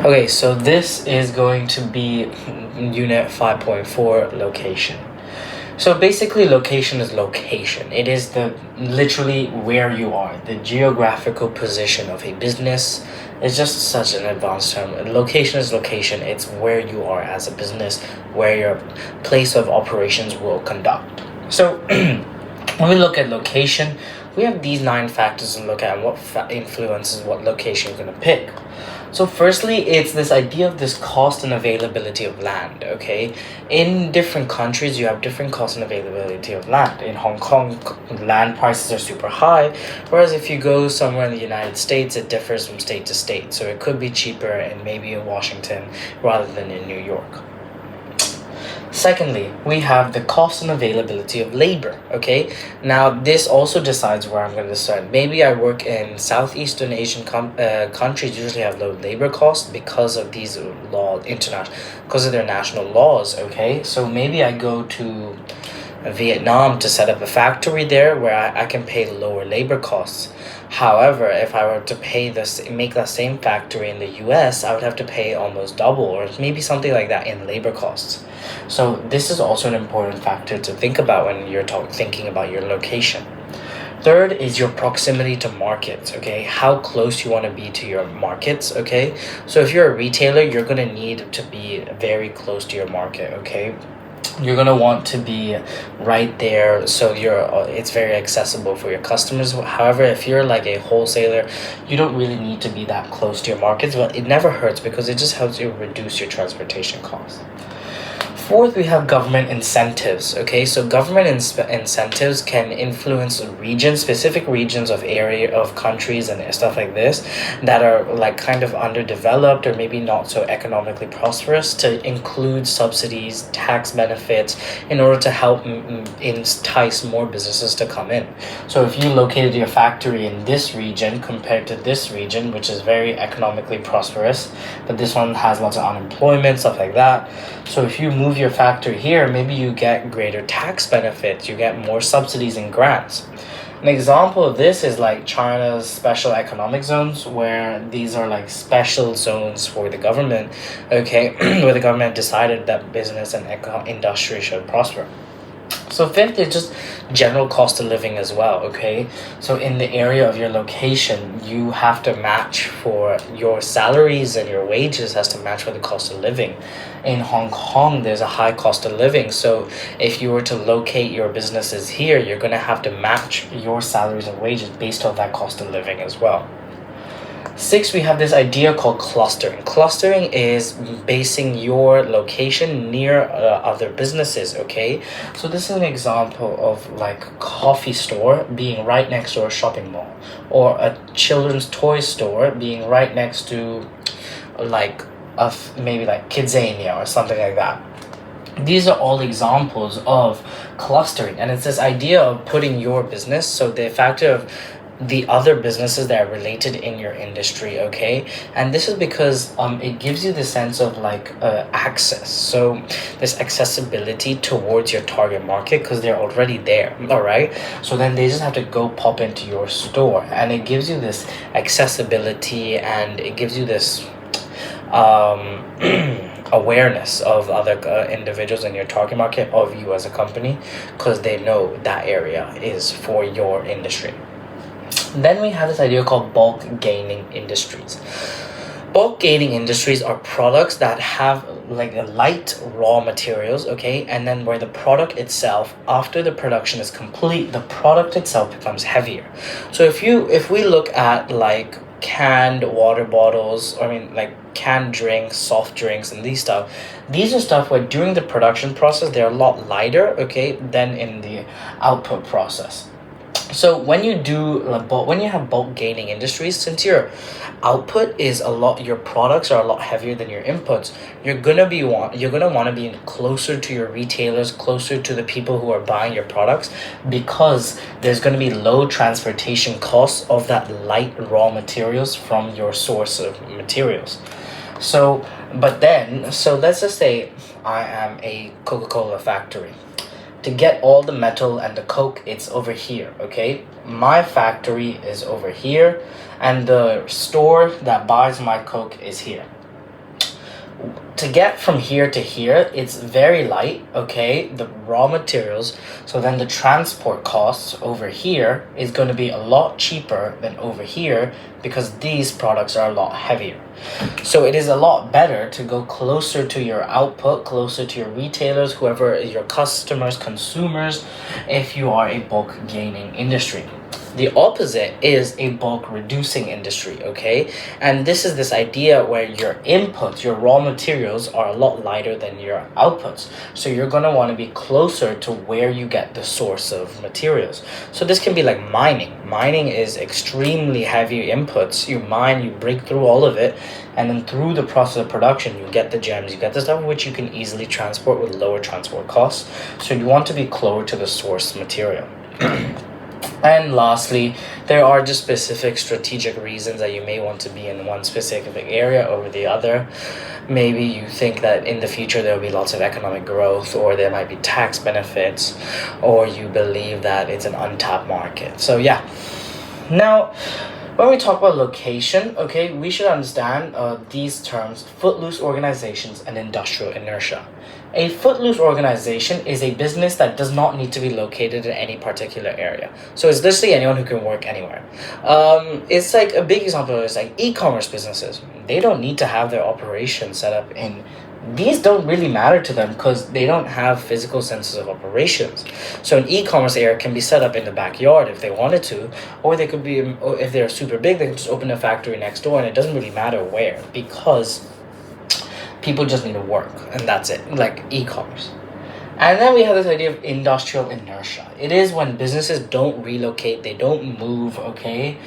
Okay, so this is going to be unit 5.4 location. So basically location is location. It is the literally where you are, the geographical position of a business. It's just such an advanced term. Location is location. It's where you are as a business, where your place of operations will conduct. So when we look at location, we have these 9 factors to look at and what influences what location you're going to pick. So firstly, it's this idea of this cost and availability of land, okay? In different countries, you have different cost and availability of land. In Hong Kong, land prices are super high, whereas if you go somewhere in the United States, it differs from state to state. So it could be cheaper in maybe in Washington rather than in New York. Secondly, we have the cost and availability of labor, okay? Now, this also decides where I'm going to start. Maybe I work in Southeastern Asian countries usually have low labor costs because of these because of their national laws, okay? So maybe I go to Vietnam to set up a factory there where I can pay lower labor costs. However, if I were to make that same factory in the US, I would have to pay almost double or maybe something like that in labor costs. So this is also an important factor to think about when you're thinking about your location. Third is your proximity to markets, okay? How close you want to be to your markets, okay? So if you're a retailer, you're going to need to be very close to your market, okay? You're going to want to be right there so it's very accessible for your customers. However, if you're like a wholesaler, you don't really need to be that close to your markets, but it never hurts because it just helps you reduce your transportation costs. Fourth, we have government incentives, okay? So government incentives can influence specific regions of area of countries and stuff like this that are like kind of underdeveloped or maybe not so economically prosperous to include subsidies, tax benefits in order to help entice more businesses to come in. So if you located your factory in this region compared to this region, which is very economically prosperous, but this one has lots of unemployment, stuff like that. So if you move your factory here, maybe you get greater tax benefits, you get more subsidies and grants. An example of this is like China's special economic zones, where these are like special zones for the government, okay, where the government decided that business and industry should prosper. So fifth is just general cost of living as well, okay? So in the area of your location, you have to match for your salaries and your wages has to match for the cost of living. In Hong Kong, there's a high cost of living. So if you were to locate your businesses here, you're going to have to match your salaries and wages based on that cost of living as well. Six, we have this idea called clustering. Clustering is basing your location near other businesses, okay? So this is an example of like a coffee store being right next to a shopping mall, or a children's toy store being right next to like maybe like Kidzania or something like that. These are all examples of clustering, and it's this idea of putting your business, so the factor of the other businesses that are related in your industry, okay? And this is because it gives you the sense of like access, so this accessibility towards your target market because they're already there, all right? So then they just have to go pop into your store, and it gives you this accessibility and it gives you this awareness of other individuals in your target market of you as a company because they know that area is for your industry. Then we have this idea called bulk gaining industries. Bulk gaining industries are products that have like a light raw materials, okay, and then where the product itself, after the production is complete, the product itself becomes heavier. So if we look at like canned water bottles, like canned drinks, soft drinks, and these are stuff where during the production process they're a lot lighter, okay, than in the output process. So when you have bulk gaining industries, since your output is your products are a lot heavier than your inputs, you're gonna want to be closer to your retailers, closer to the people who are buying your products, because there's gonna be low transportation costs of that light raw materials from your source of materials. So let's just say I am a Coca-Cola factory. To get all the metal and the coke, it's over here, okay? My factory is over here, and the store that buys my coke is here. To get from here to here, it's very light, okay, the raw materials. So then the transport costs over here is going to be a lot cheaper than over here because these products are a lot heavier. So it is a lot better to go closer to your output, closer to your retailers, whoever is your customers, consumers, if you are a bulk gaining industry. The opposite is a bulk reducing industry, okay? And this is this idea where your inputs, your raw materials, are a lot lighter than your outputs. So you're going to want to be closer to where you get the source of materials. So this can be like mining. Mining is extremely heavy inputs. You mine, you break through all of it, and then through the process of production, you get the gems, you get the stuff which you can easily transport with lower transport costs. So you want to be closer to the source material. And lastly, there are just specific strategic reasons that you may want to be in one specific area over the other. Maybe you think that in the future there will be lots of economic growth, or there might be tax benefits, or you believe that it's an untapped market. So yeah. Now, when we talk about location, okay, we should understand these terms: footloose organizations and industrial inertia. A footloose organization is a business that does not need to be located in any particular area. So it's literally anyone who can work anywhere. It's like a big example is like e-commerce businesses. They don't need to have their operations set up in. These don't really matter to them because they don't have physical senses of operations. So an e-commerce area can be set up in the backyard if they wanted to, or they could be, if they're super big, they can just open a factory next door, and it doesn't really matter where because people just need to work, and that's it, like e-commerce. And then we have this idea of industrial inertia. It is when businesses don't relocate, they don't move, okay?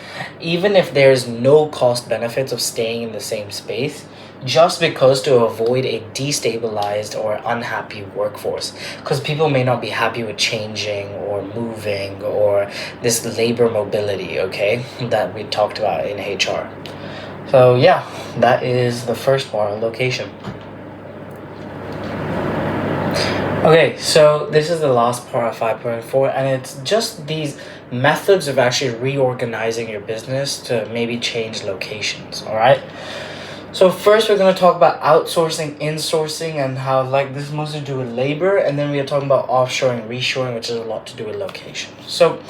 Even if there's no cost benefits of staying in the same space, just because to avoid a destabilized or unhappy workforce. Because people may not be happy with changing or moving or this labor mobility, okay, that we talked about in HR. So yeah, that is the first part, location. Okay, so this is the last part of 5.4, and it's just these methods of actually reorganizing your business to maybe change locations, all right? So first we're going to talk about outsourcing, insourcing, and how like this is mostly to do with labor, and then we are talking about offshoring, reshoring, which is a lot to do with location. So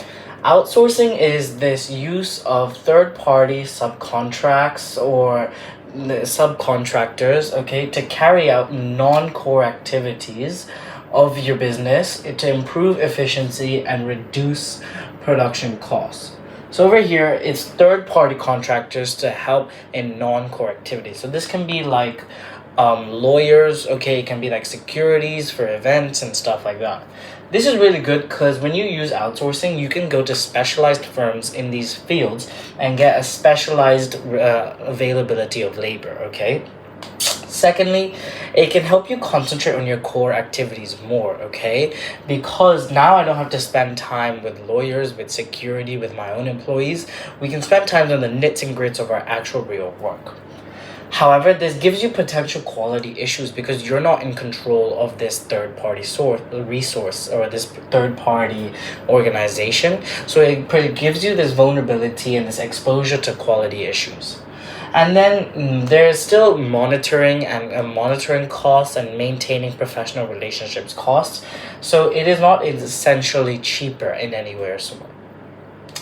outsourcing is this use of third-party subcontracts or subcontractors, okay, to carry out non-core activities of your business to improve efficiency and reduce production costs. So over here, it's third-party contractors to help in non-core activities. So this can be like lawyers, okay, it can be like securities for events and stuff like that. This is really good because when you use outsourcing, you can go to specialized firms in these fields and get a specialized availability of labor, okay? Secondly, it can help you concentrate on your core activities more, okay? Because now I don't have to spend time with lawyers, with security, with my own employees. We can spend time on the nits and grits of our actual real work. However, this gives you potential quality issues because you're not in control of this third-party resource or this third-party organization. So it gives you this vulnerability and this exposure to quality issues. And then there's still monitoring and monitoring costs and maintaining professional relationships costs. So it is not essentially cheaper in any way or so.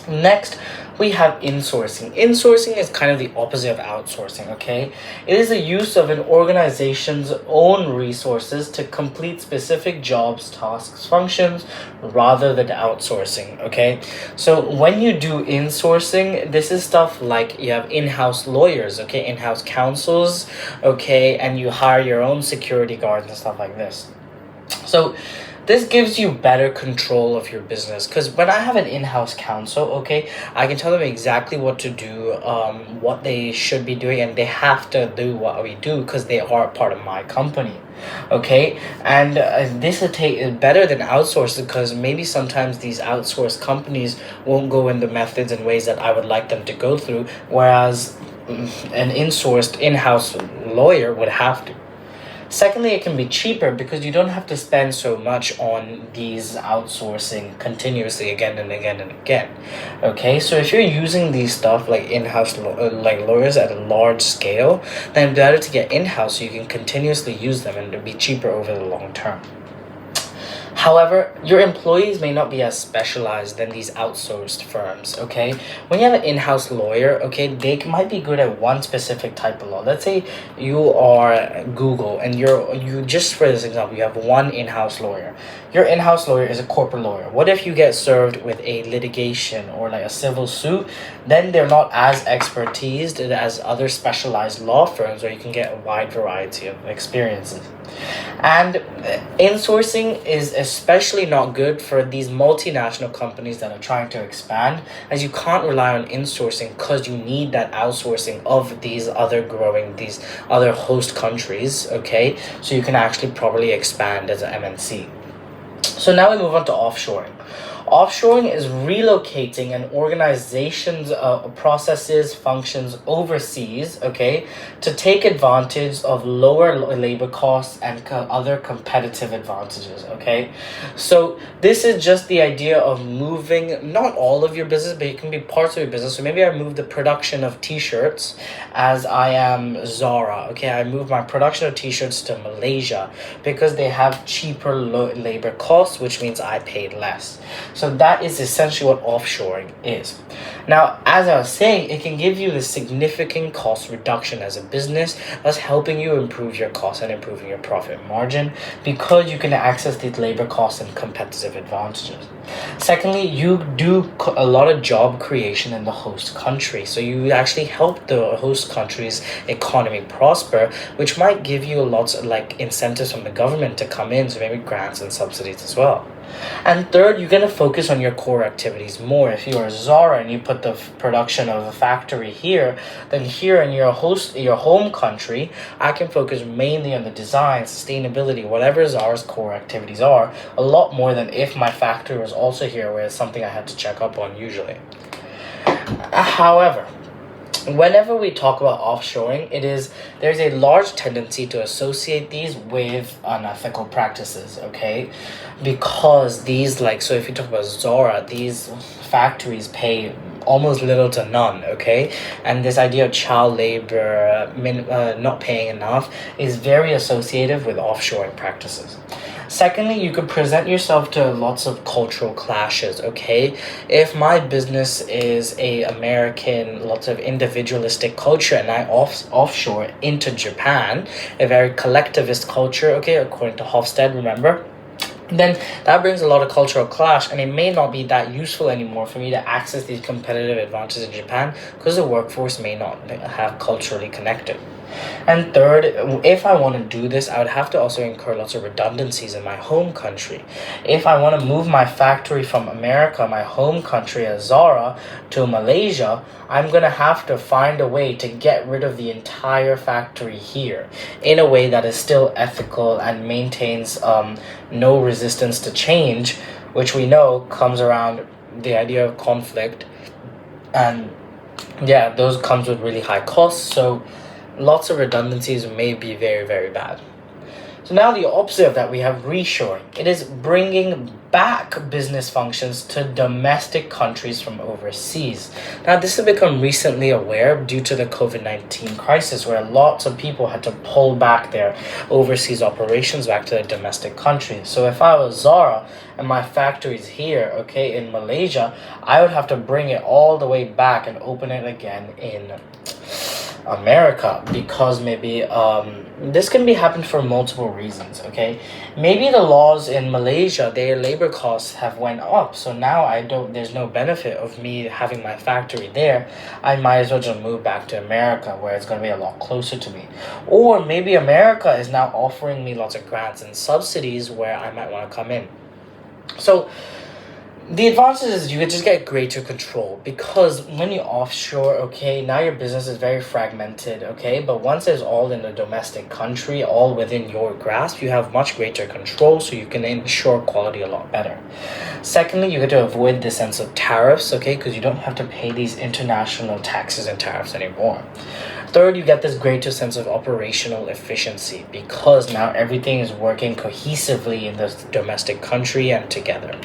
Next, we have insourcing. Insourcing is kind of the opposite of outsourcing, okay? It is the use of an organization's own resources to complete specific jobs, tasks, functions, rather than outsourcing, okay? So when you do insourcing, this is stuff like you have in-house lawyers, okay? In-house counsels, okay? And you hire your own security guards and stuff like this. So this gives you better control of your business because when I have an in-house counsel, okay, I can tell them exactly what to do, what they should be doing, and they have to do what we do because they are part of my company, okay? And this is better than outsourced because maybe sometimes these outsourced companies won't go in the methods and ways that I would like them to go through, whereas an insourced in-house lawyer would have to. Secondly, it can be cheaper because you don't have to spend so much on these outsourcing continuously again and again and again. Okay, so if you're using these stuff like like lawyers at a large scale, then it's better to get in-house so you can continuously use them and it'll be cheaper over the long term. However, your employees may not be as specialized than these outsourced firms, okay? When you have an in-house lawyer, okay, they might be good at one specific type of law. Let's say you are Google and you just for this example, you have one in-house lawyer. Your in-house lawyer is a corporate lawyer. What if you get served with a litigation or like a civil suit? Then they're not as expertised as other specialized law firms where you can get a wide variety of experiences. And insourcing is especially not good for these multinational companies that are trying to expand, as you can't rely on insourcing because you need that outsourcing of these other host countries, okay? So you can actually properly expand as an MNC. So now we move on to offshoring. Offshoring is relocating an organization's processes, functions overseas, okay, to take advantage of lower labor costs and other competitive advantages, okay? So this is just the idea of moving, not all of your business, but it can be parts of your business. So maybe I move the production of t-shirts as I am Zara, okay? I move my production of t-shirts to Malaysia because they have cheaper labor costs, which means I paid less. So that is essentially what offshoring is. Now, as I was saying, it can give you the significant cost reduction as a business, thus helping you improve your costs and improving your profit margin because you can access these labor costs and competitive advantages. Secondly, you do a lot of job creation in the host country. So you actually help the host country's economy prosper, which might give you lots of like incentives from the government to come in, so maybe grants and subsidies as well. And third, you're going to focus on your core activities more. If you are Zara and you put the production of a factory here, then here in your home country, I can focus mainly on the design, sustainability, whatever Zara's core activities are, a lot more than if my factory was also here, where it's something I had to check up on usually. However, whenever we talk about offshoring, there's a large tendency to associate these with unethical practices, okay? Because these, so if you talk about Zara, these factories pay almost little to none, okay? And this idea of child labor, not paying enough, is very associated with offshoring practices. Secondly, you could present yourself to lots of cultural clashes, okay? If my business is a American, lots of individualistic culture, and I offshore into Japan, a very collectivist culture, okay, according to Hofstede, remember? Then that brings a lot of cultural clash, and it may not be that useful anymore for me to access these competitive advantages in Japan because the workforce may not have culturally connected. And third, if I want to do this, I would have to also incur lots of redundancies in my home country. If I want to move my factory from America, my home country as Zara, to Malaysia, I'm going to have to find a way to get rid of the entire factory here in a way that is still ethical and maintains no resistance to change, which we know comes around the idea of conflict. And yeah, those comes with really high costs. So lots of redundancies may be very, very bad. So now the opposite of that, we have reshoring. It is bringing back business functions to domestic countries from overseas. Now, this has become recently aware due to the COVID-19 crisis, where lots of people had to pull back their overseas operations back to their domestic countries. So if I was Zara and my factory's here, okay, in Malaysia, I would have to bring it all the way back and open it again in America, because maybe this can be happened for multiple reasons, okay? Maybe the laws in Malaysia, their labor costs have went up, so now there's no benefit of me having my factory there. I might as well just move back to America, where it's going to be a lot closer to me. Or maybe America is now offering me lots of grants and subsidies where I might want to come in. So the advantage is you can just get greater control, because when you offshore, okay, now your business is very fragmented, okay, but once it's all in the domestic country, all within your grasp, you have much greater control, so you can ensure quality a lot better. Secondly, you get to avoid the sense of tariffs, okay, because you don't have to pay these international taxes and tariffs anymore. Third, you get this greater sense of operational efficiency because now everything is working cohesively in the domestic country and together.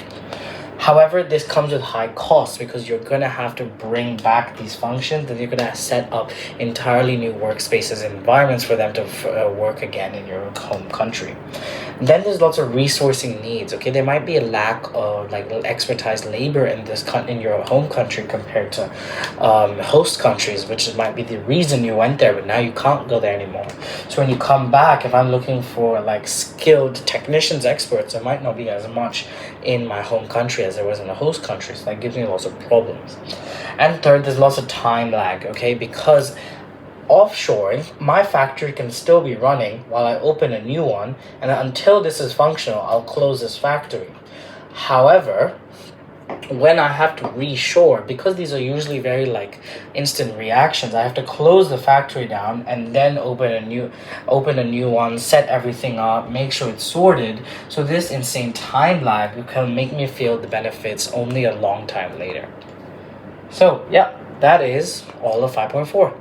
However, this comes with high costs because you're going to have to bring back these functions and you're going to set up entirely new workspaces and environments for them to work again in your home country. Then there's lots of resourcing needs. Okay, there might be a lack of like expertise labor in in your home country compared to host countries, which might be the reason you went there, but now you can't go there anymore. So when you come back, if I'm looking for like skilled technicians, experts, there might not be as much in my home country as there was in the host country. So that gives me lots of problems. And third, there's lots of time lag. Okay, because offshoring, my factory can still be running while I open a new one, and until this is functional, I'll close this factory. However, when I have to reshore, because these are usually very like instant reactions, I have to close the factory down and then open a new one, set everything up, make sure it's sorted. So this insane time lag can make me feel the benefits only a long time later. So yeah, that is all of 5.4.